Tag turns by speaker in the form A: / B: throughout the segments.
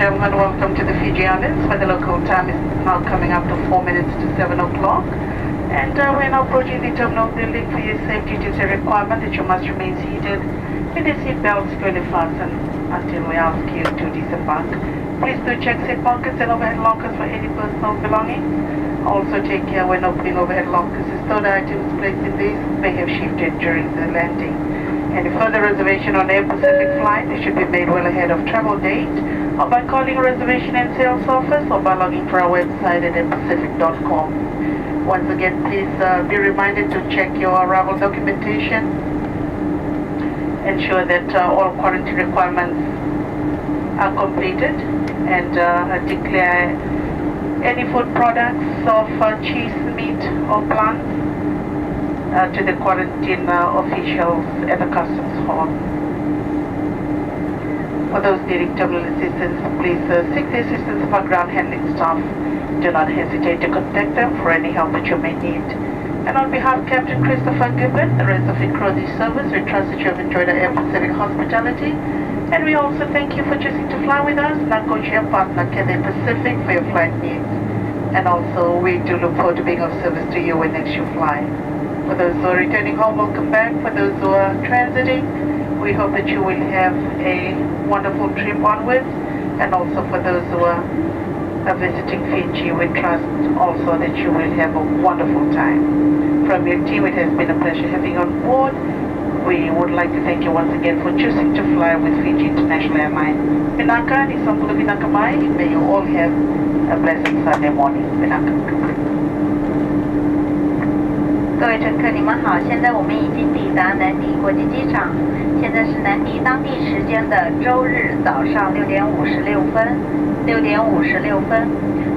A: gentlemen, welcome to the Fiji Islands, where the local time is now coming up to 4 minutes to 7 o'clock. And we're now approaching the terminal building. For your safety, it is a requirement that you must remain seated with the seat belts securely fastened until we ask you to disembark. Please do check seat pockets and overhead lockers for any personal belongings. Also take care when opening overhead lockers. The stored items placed in these may have shifted during the landing. Any further reservation on Air Pacific flight, it should be made well ahead of travel date, or by calling reservation and sales office, or by logging for our website at airpacific.com. Once again, please be reminded to check your arrival documentation. Ensure that all quarantine requirements are completed, and declare any food products of cheese, meat, or plants to the quarantine officials at the customs hall. For those needing terminal assistance, please seek the assistance of our ground handling staff. Do not hesitate to contact them for any help that you may need. And on behalf of Captain Christopher Gibbon, the rest of the crew of this service, we trust that you have enjoyed our Air Pacific hospitality. And we also thank you for choosing to fly with us, and our codeshare partner, Cathay Pacific, for your flight needs. And also, we do look forward to being of service to you when next you fly. For those who are returning home, welcome back. For those who are transiting, we hope that you will have a wonderful trip onwards. And also for those who are visiting Fiji, we trust also that you will have a wonderful time. From your team, it has been a pleasure having you on board. We would like to thank you once again for choosing to fly with Fiji International Airlines. Binaka, ni Sampulu Binaka Mai. May you all have a blessed Sunday morning. Binaka.
B: 各位乘客，你们好！现在我们已经抵达南迪国际机场，现在是南迪当地时间的周日早上6点56分。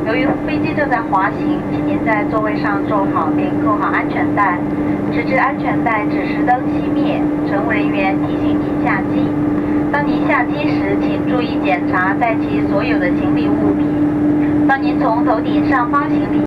B: 由于飞机正在滑行，请您在座位上坐好并扣好安全带，直至安全带指示灯熄灭，乘务人员提醒您下机。当您下机时，请注意检查带齐所有的行李物品。当您从头顶上方行李